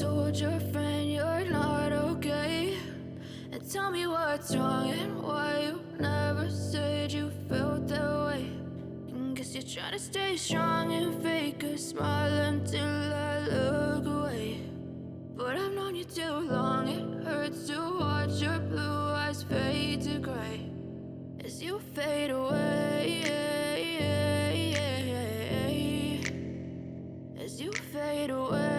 told your friend you're not okay, and tell me what's wrong and why you never said you felt that way. And guess you're trying to stay strong and fake a smile until I look away. But I've known you too long, it hurts to watch your blue eyes fade to gray as you fade away, as you fade away.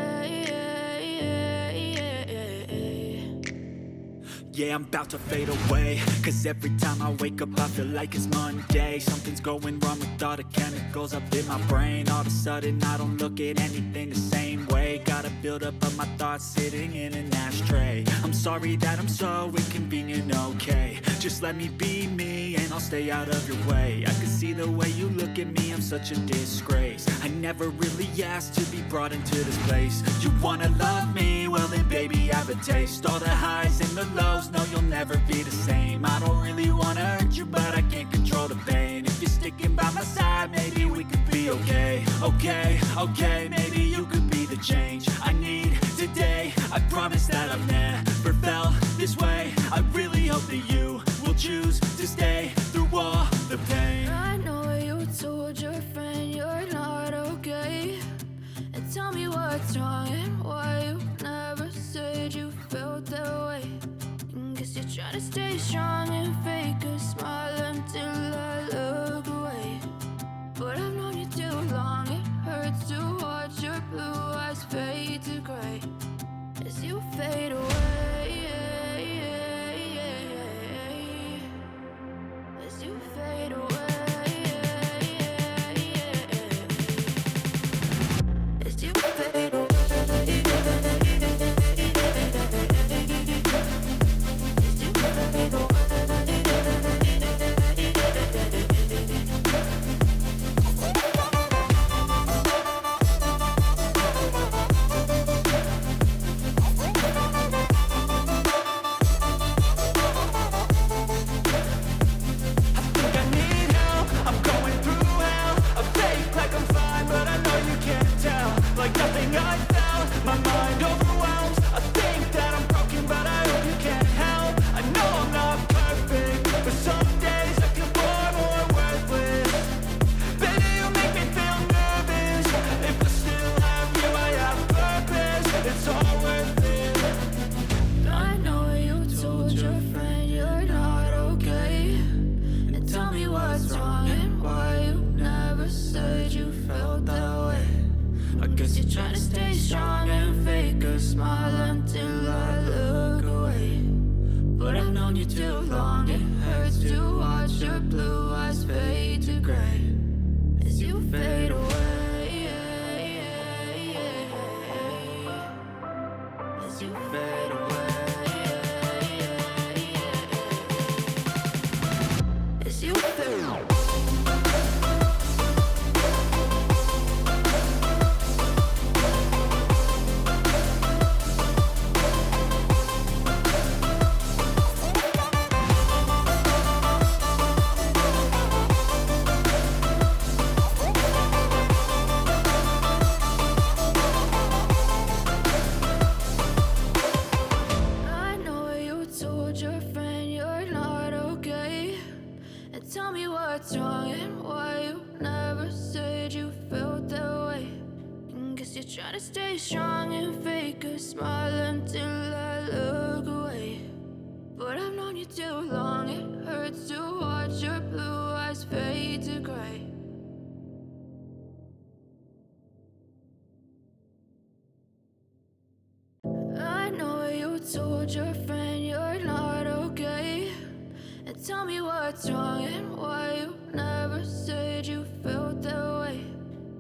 Yeah, I'm about to fade away, cause every time I wake up I feel like it's Monday. Something's going wrong with all the chemicals up in my brain. All of a sudden I don't look at anything the same way. Gotta build up of my thoughts sitting in an ashtray. I'm sorry that I'm so inconvenient, okay. Just let me be me and I'll stay out of your way. I can see the way you look at me, I'm such a disgrace. I never really asked to be brought into this place. You wanna love me? Well then baby I have a taste. All the highs and the lows, no you'll never be the same. I don't really wanna hurt you but I can't control the pain. If you're sticking by my side maybe we could be okay. Okay, maybe you could be the change I need today. I promise that I've never felt this way. I really hope that you will choose to stay through all the pain. I know you told your friend you're not okay, and tell me what's wrong and why you never said you felt that way. And guess you're trying to stay strong and fake a smile until I look away. But I've known you too long, it hurts to watch your blue eyes fade to gray as you fade away, as you fade away, as you fade away. Told your friend you're not okay, and tell me what's wrong and why you never said you felt that way.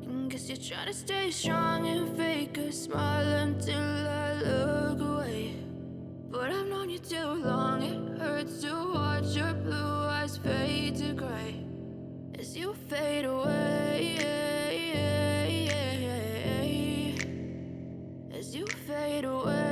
And guess you're trying to stay strong and fake a smile until I look away. But I've known you too long, it hurts to watch your blue eyes fade to gray as you fade away, as you fade away.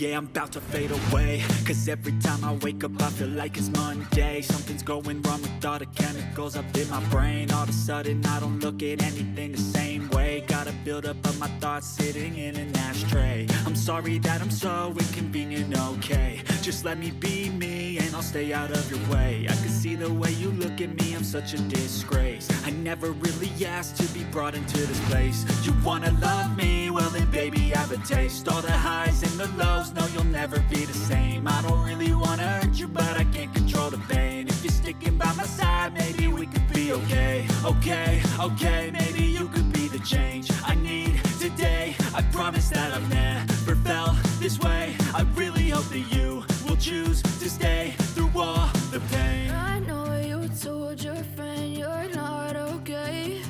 Yeah, I'm about to fade away, cause every time I wake up I feel like it's Monday. Something's going wrong with all the chemicals up in my brain. All of a sudden I don't look at anything the same way. Gotta build up of my thoughts sitting in an ashtray. I'm sorry that I'm so inconvenient, okay. Just let me be me and I'll stay out of your way. I can see the way you look at me, I'm such a disgrace. I never really asked to be brought into this place. You wanna love me? Well then baby, have a taste. All the highs and the lows, no you'll never be the same. I don't really wanna hurt you, but I can't control the pain. If you're sticking by my side, maybe we could be okay. Okay, maybe you could be the change I need today. I promise that I've never felt this way. I really hope that you will choose to stay through all the pain. I know you told your friend you're not okay,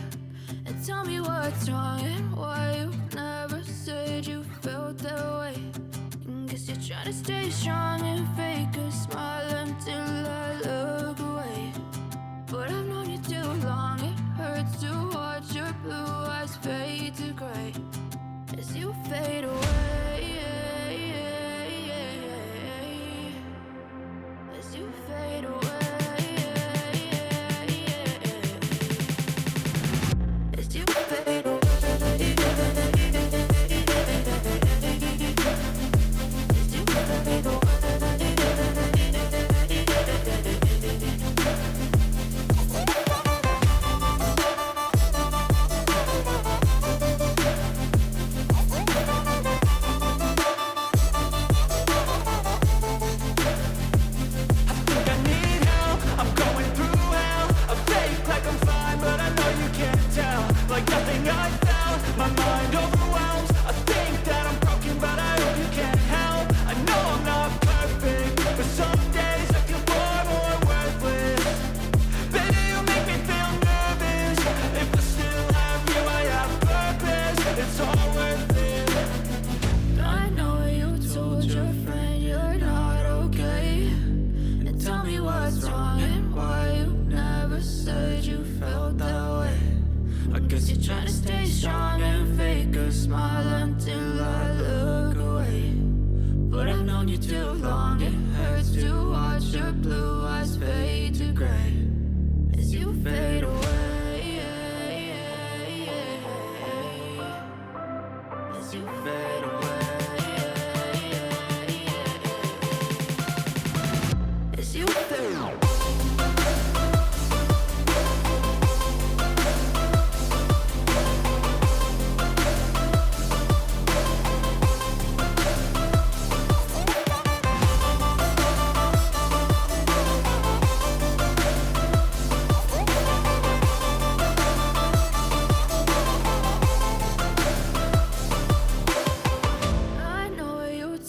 and tell me what's wrong and why you never said you felt that way. Guess you're trying to stay strong and fake a smile until I look away. But I've known you too long, it hurts to watch your blue eyes fade to gray as you fade away. As you fade away. As you fade away.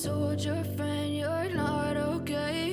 Told your friend you're not okay,